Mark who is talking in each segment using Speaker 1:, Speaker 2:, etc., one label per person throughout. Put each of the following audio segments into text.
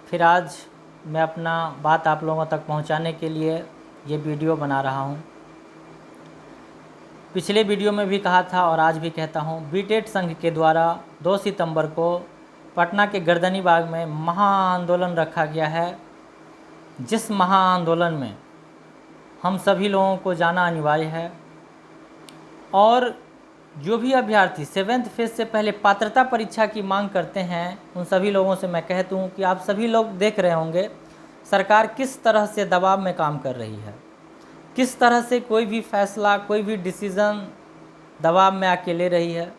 Speaker 1: फिर आज मैं अपना बात आप लोगों तक पहुंचाने के लिए ये वीडियो बना रहा हूं। पिछले वीडियो में भी कहा था और आज भी कहता हूं, बीटेट संघ के द्वारा 2 सितंबर को पटना के गर्दनी बाग में महाआंदोलन रखा गया है, जिस महाआंदोलन में हम सभी लोगों को जाना अनिवार्य है। और जो भी अभ्यर्थी 7th फेज से पहले पात्रता परीक्षा की मांग करते हैं, उन सभी लोगों से मैं कहता हूँ कि आप सभी लोग देख रहे होंगे सरकार किस तरह से दबाव में काम कर रही है, किस तरह से कोई भी फैसला, कोई भी डिसीज़न दबाव में आके ले रही है।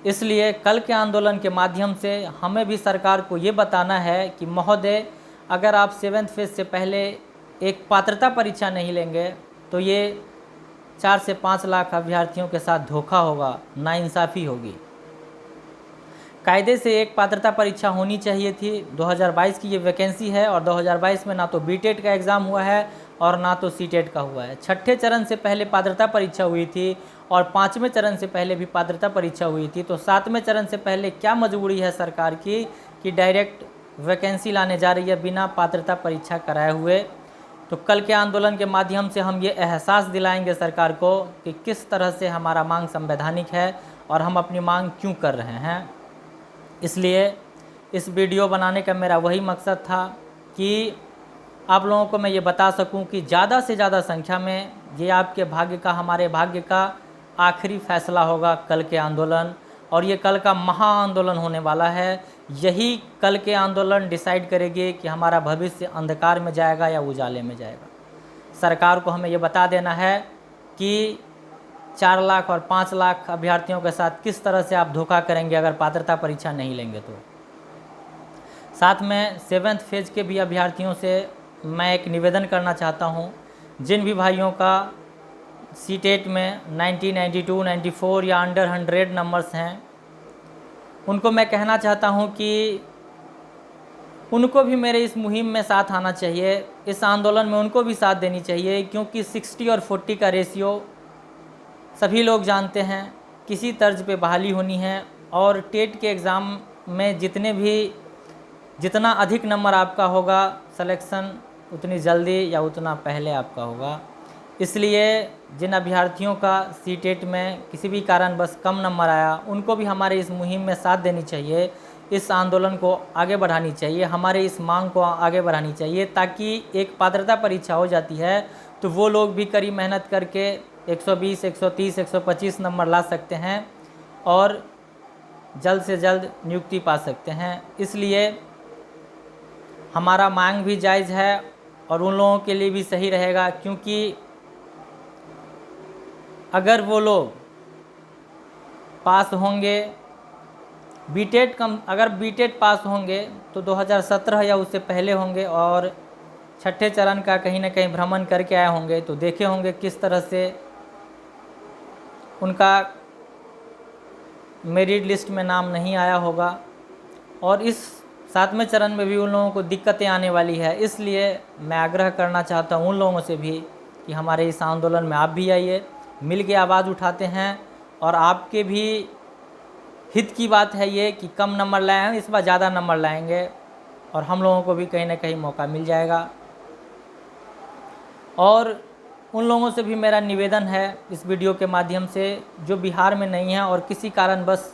Speaker 1: इसलिए कल के आंदोलन के माध्यम से हमें भी सरकार को ये बताना है कि महोदय, अगर आप 7th फेज से पहले एक पात्रता परीक्षा नहीं लेंगे तो ये 4 से 5 लाख अभ्यर्थियों के साथ धोखा होगा, नाइंसाफ़ी होगी। कायदे से एक पात्रता परीक्षा होनी चाहिए थी। 2022 की ये वैकेंसी है और 2022 में ना तो बीटेट का एग्ज़ाम हुआ है और ना तो सीटेट का हुआ है। 6ठे चरण से पहले पात्रता परीक्षा हुई थी और 5वें चरण से पहले भी पात्रता परीक्षा हुई थी। तो 7वें चरण से पहले क्या मजबूरी है सरकार की कि डायरेक्ट वैकेंसी लाने जा रही है बिना पात्रता परीक्षा कराए हुए। तो कल के आंदोलन के माध्यम से हम ये एहसास दिलाएंगे सरकार को कि किस तरह से हमारा मांग संवैधानिक है और हम अपनी मांग क्यों कर रहे हैं। इसलिए इस वीडियो बनाने का मेरा वही मकसद था कि आप लोगों को मैं ये बता सकूं कि ज़्यादा से ज़्यादा संख्या में ये आपके भाग्य का, हमारे भाग्य का आखिरी फैसला होगा कल के आंदोलन। और ये कल का महाआंदोलन होने वाला है। यही कल के आंदोलन डिसाइड करेगी कि हमारा भविष्य अंधकार में जाएगा या उजाले में जाएगा। सरकार को हमें ये बता देना है कि 4 लाख और 5 लाख अभ्यर्थियों के साथ किस तरह से आप धोखा करेंगे अगर पात्रता परीक्षा नहीं लेंगे तो। साथ में 7th फेज के भी अभ्यर्थियों से मैं एक निवेदन करना चाहता हूं, जिन भी भाइयों का सीटेट में 90, 92, 94 या अंडर 100 नंबर्स हैं, उनको मैं कहना चाहता हूं कि उनको भी मेरे इस मुहिम में साथ आना चाहिए। इस आंदोलन में उनको भी साथ देनी चाहिए, क्योंकि 60 और 40 का रेशियो सभी लोग जानते हैं। किसी तर्ज पे बहाली होनी है और टेट के एग्ज़ाम में जितना अधिक नंबर आपका होगा, सिलेक्शन उतनी जल्दी या उतना पहले आपका होगा। इसलिए जिन अभ्यर्थियों का सीटेट में किसी भी कारणवश कम नंबर आया, उनको भी हमारे इस मुहिम में साथ देनी चाहिए। इस आंदोलन को आगे बढ़ानी चाहिए, हमारे इस मांग को आगे बढ़ानी चाहिए, ताकि एक पात्रता परीक्षा हो जाती है तो वो लोग भी कड़ी मेहनत करके 120, 130, 125 नंबर ला सकते हैं और जल्द से जल्द नियुक्ति पा सकते हैं। इसलिए हमारा मांग भी जायज़ है और उन लोगों के लिए भी सही रहेगा, क्योंकि अगर वो लोग पास होंगे अगर बीटेट पास होंगे तो 2017 या उससे पहले होंगे और 6ठे चरण का कहीं ना कहीं भ्रमण करके आए होंगे, तो देखे होंगे किस तरह से उनका मेरिट लिस्ट में नाम नहीं आया होगा। और इस 7वें चरण में भी उन लोगों को दिक्कतें आने वाली है। इसलिए मैं आग्रह करना चाहता हूँ उन लोगों से भी कि हमारे इस आंदोलन में आप भी आइए, मिल के आवाज़ उठाते हैं। और आपके भी हित की बात है ये कि कम नंबर लाए हैं, इस बार ज़्यादा नंबर लाएंगे और हम लोगों को भी कहीं ना कहीं मौका मिल जाएगा। और उन लोगों से भी मेरा निवेदन है इस वीडियो के माध्यम से, जो बिहार में नहीं हैं और किसी कारणवश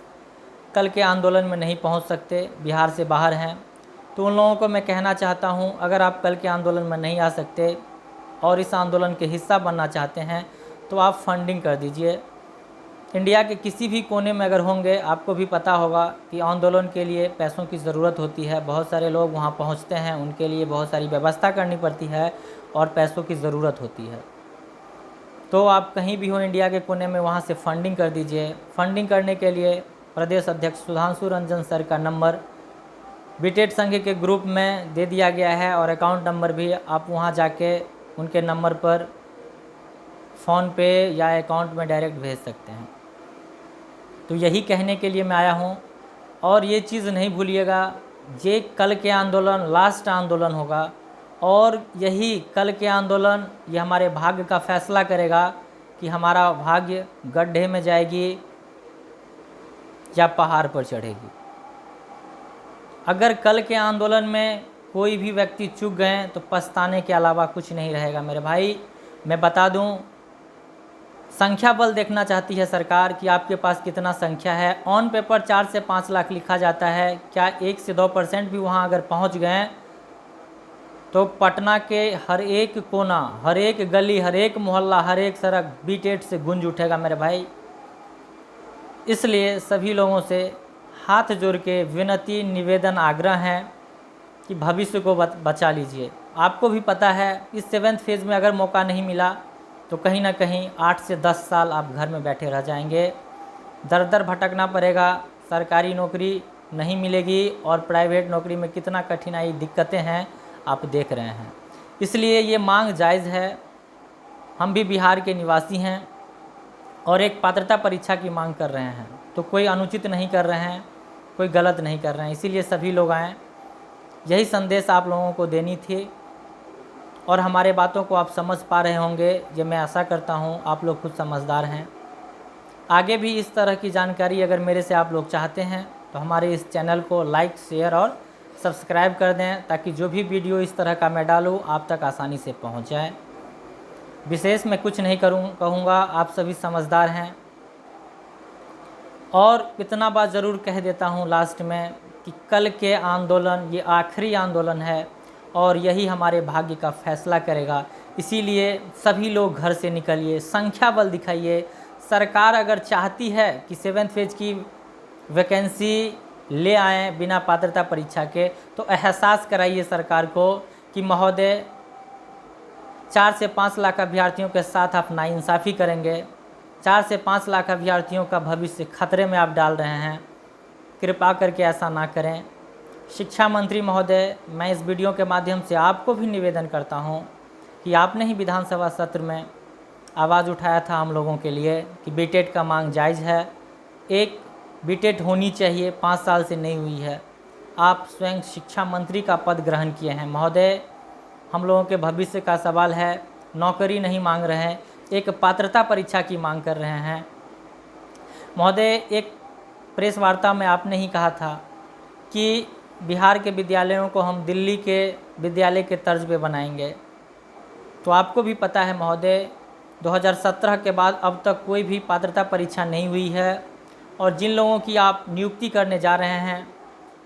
Speaker 1: कल के आंदोलन में नहीं पहुंच सकते, बिहार से बाहर हैं, तो उन लोगों को मैं कहना चाहता हूं, अगर आप कल के आंदोलन में नहीं आ सकते और इस आंदोलन के हिस्सा बनना चाहते हैं तो आप फंडिंग कर दीजिए। इंडिया के किसी भी कोने में अगर होंगे, आपको भी पता होगा कि आंदोलन के लिए पैसों की ज़रूरत होती है। बहुत सारे लोग वहां पहुंचते हैं, उनके लिए बहुत सारी व्यवस्था करनी पड़ती है और पैसों की ज़रूरत होती है। तो आप कहीं भी हो इंडिया के कोने में, वहां से फंडिंग कर दीजिए। फंडिंग करने के लिए प्रदेश अध्यक्ष सुधांशु रंजन सर का नंबर बीटेट संघ के ग्रुप में दे दिया गया है और अकाउंट नंबर भी, आप वहां जाके उनके नंबर पर फ़ोन पे या अकाउंट में डायरेक्ट भेज सकते हैं। तो यही कहने के लिए मैं आया हूं। और ये चीज़ नहीं भूलिएगा, ये कल के आंदोलन लास्ट आंदोलन होगा और यही कल के आंदोलन ये हमारे भाग्य का फैसला करेगा कि हमारा भाग्य गड्ढे में जाएगी या पहाड़ पर चढ़ेगी। अगर कल के आंदोलन में कोई भी व्यक्ति चूक गए तो पछताने के अलावा कुछ नहीं रहेगा मेरे भाई। मैं बता दूं, संख्या बल देखना चाहती है सरकार कि आपके पास कितना संख्या है। ऑन पेपर 4 से 5 लाख लिखा जाता है, क्या 1 से 2% भी वहाँ अगर पहुँच गए तो पटना के हर एक कोना, हर एक गली, हर एक मोहल्ला, हर एक सड़क बीटेट से गूंज उठेगा मेरे भाई। इसलिए सभी लोगों से हाथ जोड़ के विनती, निवेदन, आग्रह है कि भविष्य को बचा लीजिए। आपको भी पता है इस 7th फेज़ में अगर मौका नहीं मिला तो कहीं ना कहीं 8 से 10 साल आप घर में बैठे रह जाएंगे। दर दर भटकना पड़ेगा, सरकारी नौकरी नहीं मिलेगी और प्राइवेट नौकरी में कितना कठिनाई, दिक्कतें हैं आप देख रहे हैं। इसलिए ये मांग जायज़ है। हम भी बिहार के निवासी हैं और एक पात्रता परीक्षा की मांग कर रहे हैं, तो कोई अनुचित नहीं कर रहे हैं, कोई गलत नहीं कर रहे हैं। इसीलिए सभी लोग आएँ, यही संदेश आप लोगों को देनी थी और हमारे बातों को आप समझ पा रहे होंगे। ये मैं आशा करता हूँ, आप लोग खुद समझदार हैं। आगे भी इस तरह की जानकारी अगर मेरे से आप लोग चाहते हैं तो हमारे इस चैनल को लाइक, शेयर और सब्सक्राइब कर दें, ताकि जो भी वीडियो इस तरह का मैं डालूँ आप तक आसानी से पहुँच जाए। विशेष मैं कुछ नहीं कहूँगा, आप सभी समझदार हैं। और इतना बात ज़रूर कह देता हूँ लास्ट में कि कल के आंदोलन ये आखिरी आंदोलन है और यही हमारे भाग्य का फैसला करेगा। इसीलिए सभी लोग घर से निकलिए, संख्या बल दिखाइए। सरकार अगर चाहती है कि 7th फेज़ की वैकेंसी ले आएँ बिना पात्रता परीक्षा के, तो एहसास कराइए सरकार को कि महोदय 4 से 5 लाख अभ्यर्थियों के साथ आप नाइंसाफ़ी करेंगे। 4 से 5 लाख अभ्यर्थियों का भविष्य खतरे में आप डाल रहे हैं। कृपा करके ऐसा ना करें। शिक्षा मंत्री महोदय, मैं इस वीडियो के माध्यम से आपको भी निवेदन करता हूं कि आपने ही विधानसभा सत्र में आवाज़ उठाया था हम लोगों के लिए कि बीटेट का मांग जायज़ है, एक बीटेट होनी चाहिए, 5 साल से नहीं हुई है। आप स्वयं शिक्षा मंत्री का पद ग्रहण किए हैं महोदय। हम लोगों के भविष्य का सवाल है, नौकरी नहीं मांग रहे हैं, एक पात्रता परीक्षा की मांग कर रहे हैं। महोदय, एक प्रेस वार्ता में आपने ही कहा था कि बिहार के विद्यालयों को हम दिल्ली के विद्यालय के तर्ज पे बनाएंगे। तो आपको भी पता है महोदय, 2017 के बाद अब तक कोई भी पात्रता परीक्षा नहीं हुई है और जिन लोगों की आप नियुक्ति करने जा रहे हैं,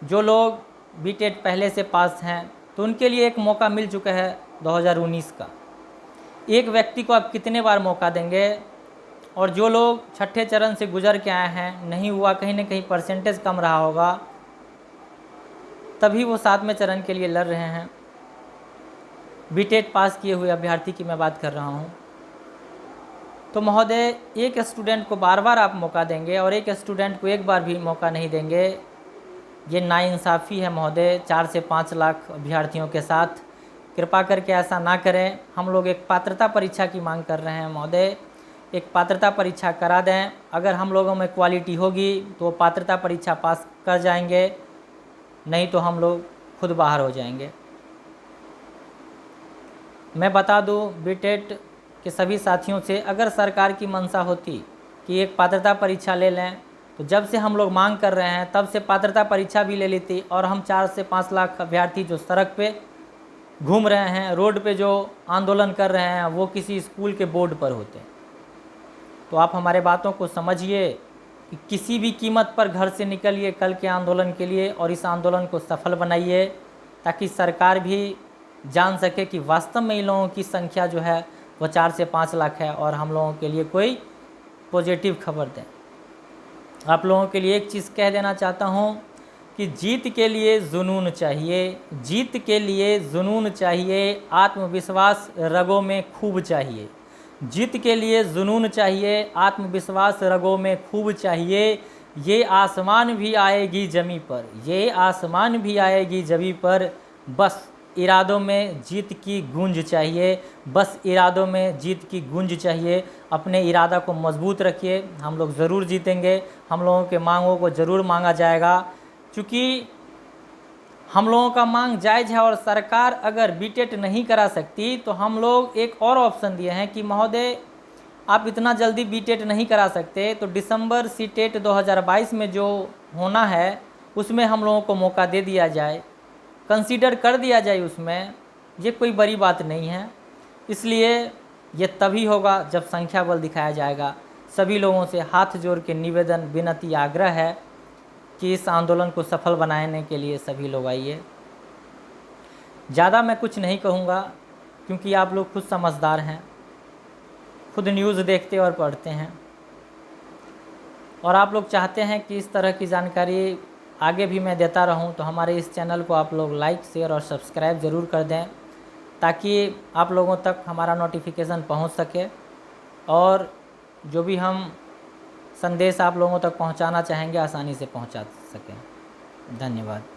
Speaker 1: जो लोग बीटेट पहले से पास हैं, तो उनके लिए एक मौका मिल चुका है 2019 का। एक व्यक्ति को आप कितने बार मौका देंगे? और जो लोग छठे चरण से गुजर के आए हैं, नहीं हुआ, कहीं ना कहीं परसेंटेज कम रहा होगा, तभी वो 7वें चरण के लिए लड़ रहे हैं। बीटेट पास किए हुए अभ्यर्थी की मैं बात कर रहा हूँ। तो महोदय, एक स्टूडेंट को बार बार आप मौका देंगे और एक स्टूडेंट को एक बार भी मौका नहीं देंगे, ये नाइंसाफ़ी है महोदय 4 से 5 लाख अभ्यर्थियों के साथ। कृपा करके ऐसा ना करें। हम लोग एक पात्रता परीक्षा की मांग कर रहे हैं महोदय, एक पात्रता परीक्षा करा दें। अगर हम लोगों में क्वालिटी होगी तो पात्रता परीक्षा पास कर जाएंगे, नहीं तो हम लोग खुद बाहर हो जाएंगे। मैं बता दूं, बीटेट के सभी साथियों से, अगर सरकार की मंशा होती कि एक पात्रता परीक्षा ले लें, तो जब से हम लोग मांग कर रहे हैं तब से पात्रता परीक्षा भी ले लेती और हम 4 से 5 लाख अभ्यर्थी जो सड़क पे घूम रहे हैं, रोड पे जो आंदोलन कर रहे हैं, वो किसी स्कूल के बोर्ड पर होते। तो आप हमारे बातों को समझिए कि किसी भी कीमत पर घर से निकलिए कल के आंदोलन के लिए और इस आंदोलन को सफल बनाइए, ताकि सरकार भी जान सके कि वास्तव में इन लोगों की संख्या जो है वो 4 से 5 लाख है और हम लोगों के लिए कोई पॉजिटिव खबर दें। आप लोगों के लिए एक चीज़ कह देना चाहता हूँ कि जीत के लिए जुनून चाहिए, जीत के लिए जुनून चाहिए, आत्मविश्वास रगों में खूब चाहिए। जीत के लिए जुनून चाहिए, आत्मविश्वास रगों में खूब चाहिए। ये आसमान भी आएगी ज़मीं पर, ये आसमान भी आएगी ज़मीं पर, बस इरादों में जीत की गूंज चाहिए, बस इरादों में जीत की गूंज चाहिए। अपने इरादा को मजबूत रखिए, हम लोग ज़रूर जीतेंगे। हम लोगों के मांगों को ज़रूर मांगा जाएगा, क्योंकि हम लोगों का मांग जायज़ है। और सरकार अगर बीटेट नहीं करा सकती तो हम लोग एक और ऑप्शन दिए हैं कि महोदय, आप इतना जल्दी बीटेट नहीं करा सकते तो दिसंबर सीटेट 2022 में जो होना है उसमें हम लोगों को मौका दे दिया जाए, कंसीडर कर दिया जाए उसमें, ये कोई बड़ी बात नहीं है। इसलिए ये तभी होगा जब संख्या बल दिखाया जाएगा। सभी लोगों से हाथ जोड़ के निवेदन, विनती, आग्रह है कि इस आंदोलन को सफल बनाने के लिए सभी लोग आइए। ज़्यादा मैं कुछ नहीं कहूँगा क्योंकि आप लोग खुद समझदार हैं, खुद न्यूज़ देखते और पढ़ते हैं, और आप लोग चाहते हैं कि इस तरह की जानकारी आगे भी मैं देता रहूं। तो हमारे इस चैनल को आप लोग लाइक, शेयर और सब्सक्राइब ज़रूर कर दें ताकि आप लोगों तक हमारा नोटिफिकेशन पहुंच सके और जो भी हम संदेश आप लोगों तक पहुंचाना चाहेंगे आसानी से पहुंचा सकें। धन्यवाद।